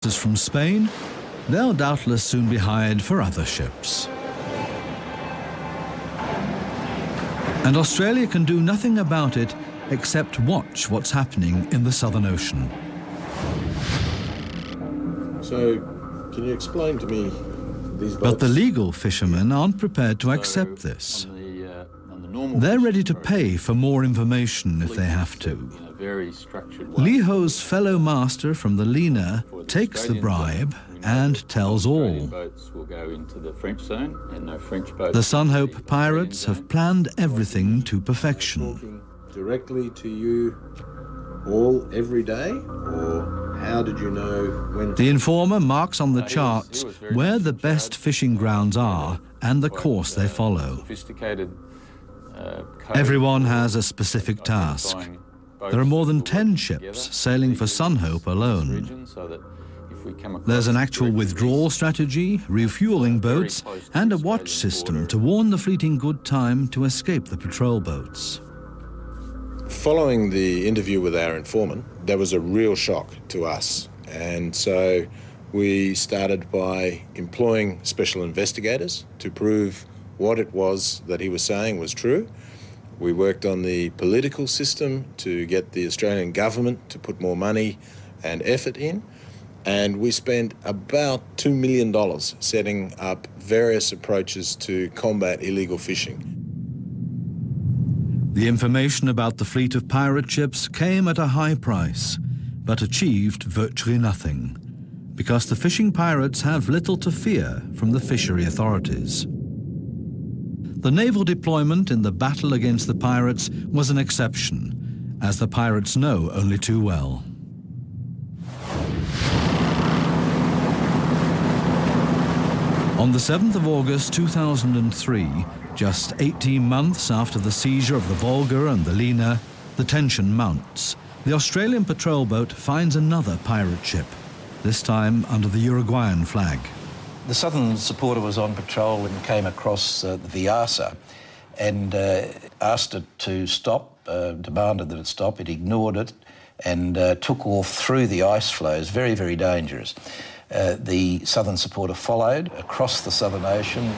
from Spain, they'll doubtless soon be hired for other ships. And Australia can do nothing about it except watch what's happening in the Southern Ocean. So, can you explain to me these boats? But the legal fishermen aren't prepared to accept this. They're ready to pay for more information if they have to. Liho's fellow master from the Lena takes the bribe and tells all. The Sunhope pirates have planned everything to perfection. Directly to you all every day, or how did you know when? The informer marks on the charts where the best fishing grounds are and the course they follow. Everyone has a specific task. There are more than 10 ships sailing for Sunhope alone. There's an actual withdrawal strategy, refueling boats, and a watch system to warn the fleet in good time to escape the patrol boats. Following the interview with our informant, there was a real shock to us. And so we started by employing special investigators to prove what it was that he was saying was true. We worked on the political system to get the Australian government to put more money and effort in. And we spent about $2 million setting up various approaches to combat illegal fishing. The information about the fleet of pirate ships came at a high price, but achieved virtually nothing, because the fishing pirates have little to fear from the fishery authorities. The naval deployment in the battle against the pirates was an exception, as the pirates know only too well. On the 7th of August 2003, just 18 months after the seizure of the Volga and the Lena, the tension mounts. The Australian patrol boat finds another pirate ship, this time under the Uruguayan flag. The Southern Supporter was on patrol and came across the Viasa and asked it to stop, demanded that it stop. It ignored it and took off through the ice floes, very, very dangerous. The Southern Supporter followed across the Southern Ocean.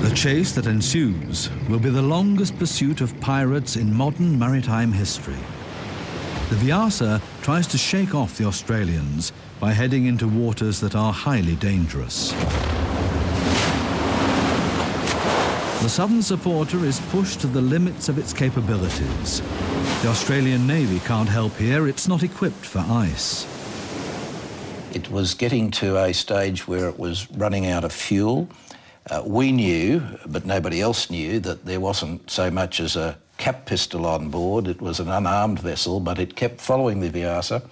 The chase that ensues will be the longest pursuit of pirates in modern maritime history. The Viasa tries to shake off the Australians by heading into waters that are highly dangerous. The Southern Supporter is pushed to the limits of its capabilities. The Australian Navy can't help here, it's not equipped for ice. It was getting to a stage where it was running out of fuel. We knew, but nobody else knew, that there wasn't so much as a cap pistol on board. It was an unarmed vessel, but it kept following the Viasa.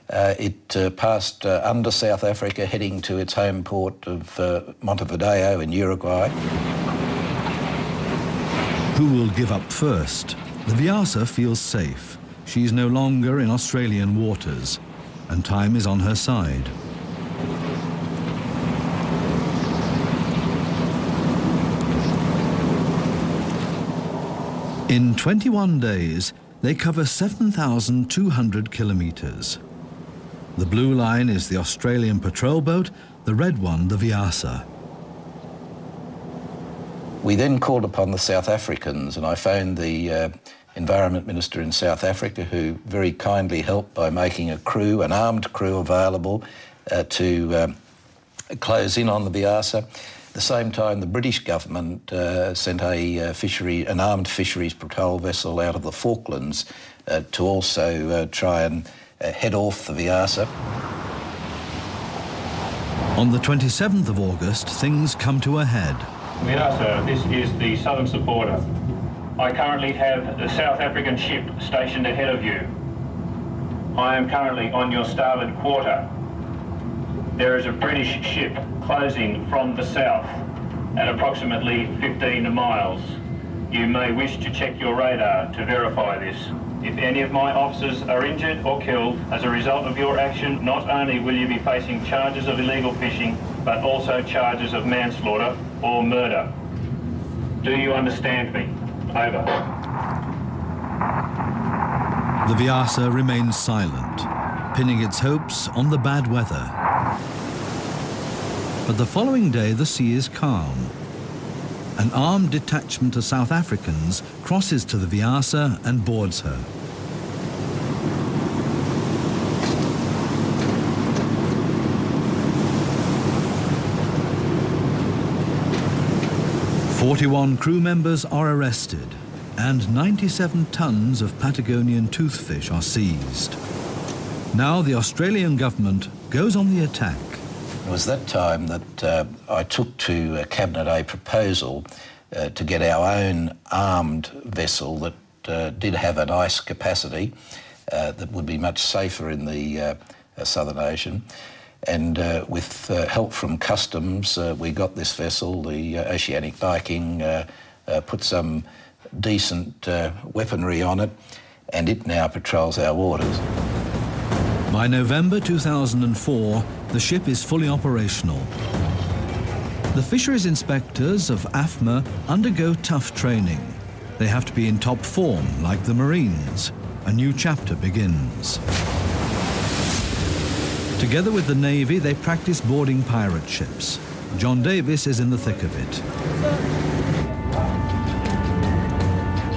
It passed under South Africa, heading to its home port of Montevideo in Uruguay. Who will give up first? The Viasa feels safe. She's no longer in Australian waters, and time is on her side. In 21 days, they cover 7,200 kilometres. The blue line is the Australian patrol boat, the red one the Viasa. We then called upon the South Africans, and I phoned the Environment Minister in South Africa, who very kindly helped by making a crew, an armed crew, available to close in on the Viasa. At the same time, the British government sent an armed fisheries patrol vessel out of the Falklands to also try and head off the Viasa. On the 27th of August, things come to a head. Viasa, this is the Southern Supporter. I currently have the South African ship stationed ahead of you. I am currently on your starboard quarter. There is a British ship closing from the south at approximately 15 miles. You may wish to check your radar to verify this. If any of my officers are injured or killed as a result of your action, not only will you be facing charges of illegal fishing, but also charges of manslaughter or murder. Do you understand me? Over. The Viasa remains silent, pinning its hopes on the bad weather. But the following day, the sea is calm. An armed detachment of South Africans crosses to the Viasa and boards her. "41 crew members are arrested, and 97 tons of Patagonian toothfish are seized. Now the Australian government goes on the attack. It was that time that I took to Cabinet a proposal to get our own armed vessel that did have an ice capacity that would be much safer in the Southern Ocean. And with help from Customs, we got this vessel, the Oceanic Viking, put some decent weaponry on it, and it now patrols our waters. By November 2004, the ship is fully operational. The fisheries inspectors of AFMA undergo tough training. They have to be in top form, like the Marines. A new chapter begins. Together with the Navy, they practice boarding pirate ships. John Davis is in the thick of it.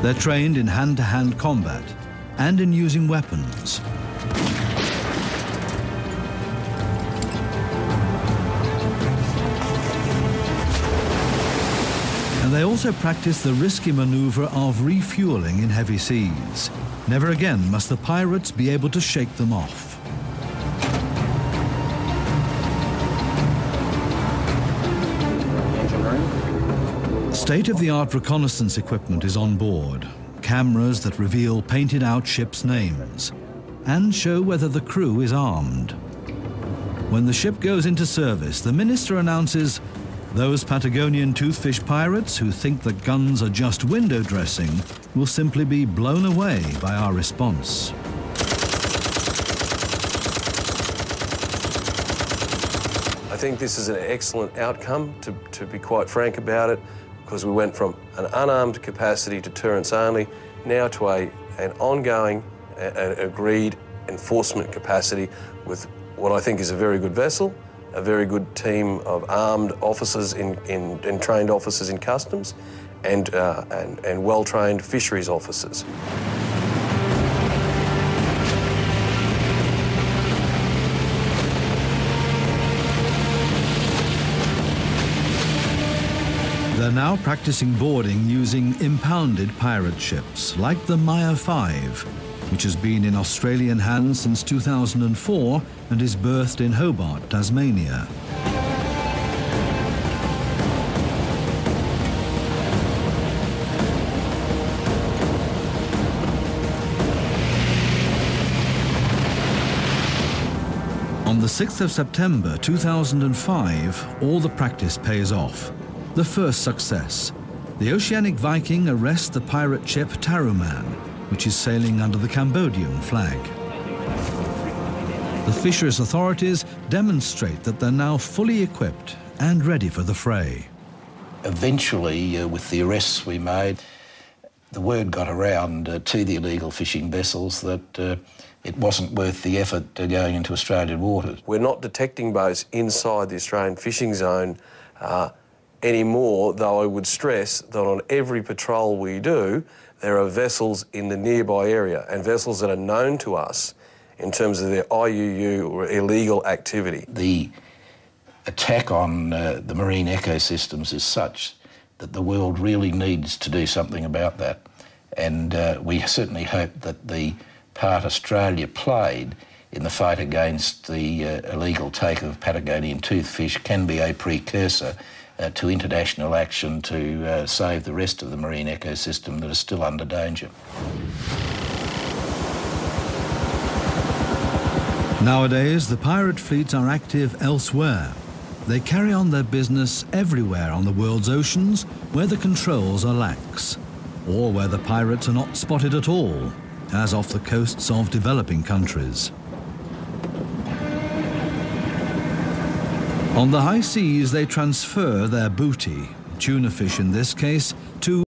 They're trained in hand-to-hand combat and in using weapons. And they also practice the risky maneuver of refueling in heavy seas. Never again must the pirates be able to shake them off. State-of-the-art reconnaissance equipment is on board. Cameras that reveal painted-out ships' names and show whether the crew is armed. When the ship goes into service, the minister announces, "Those Patagonian toothfish pirates who think that guns are just window dressing will simply be blown away by our response." I think this is an excellent outcome, to be quite frank about it, because we went from an unarmed capacity, deterrence only, now to an ongoing and agreed enforcement capacity with what I think is a very good vessel, a very good team of armed officers and trained officers in customs, and well-trained fisheries officers. They're now practicing boarding using impounded pirate ships, like the Maya 5, which has been in Australian hands since 2004 and is berthed in Hobart, Tasmania. On the 6th of September 2005, all the practice pays off. The first success. The Oceanic Viking arrests the pirate ship Taruman, which is sailing under the Cambodian flag. The fisheries authorities demonstrate that they're now fully equipped and ready for the fray. Eventually, with the arrests we made, the word got around to the illegal fishing vessels that it wasn't worth the effort going into Australian waters. We're not detecting boats inside the Australian fishing zone anymore, though I would stress that on every patrol we do, there are vessels in the nearby area and vessels that are known to us in terms of their IUU or illegal activity. The attack on the marine ecosystems is such that the world really needs to do something about that. And we certainly hope that the part Australia played in the fight against the illegal take of Patagonian toothfish can be a precursor to international action to save the rest of the marine ecosystem that is still under danger. Nowadays, the pirate fleets are active elsewhere. They carry on their business everywhere on the world's oceans where the controls are lax, or where the pirates are not spotted at all, as off the coasts of developing countries. On the high seas, they transfer their booty, tuna fish in this case, to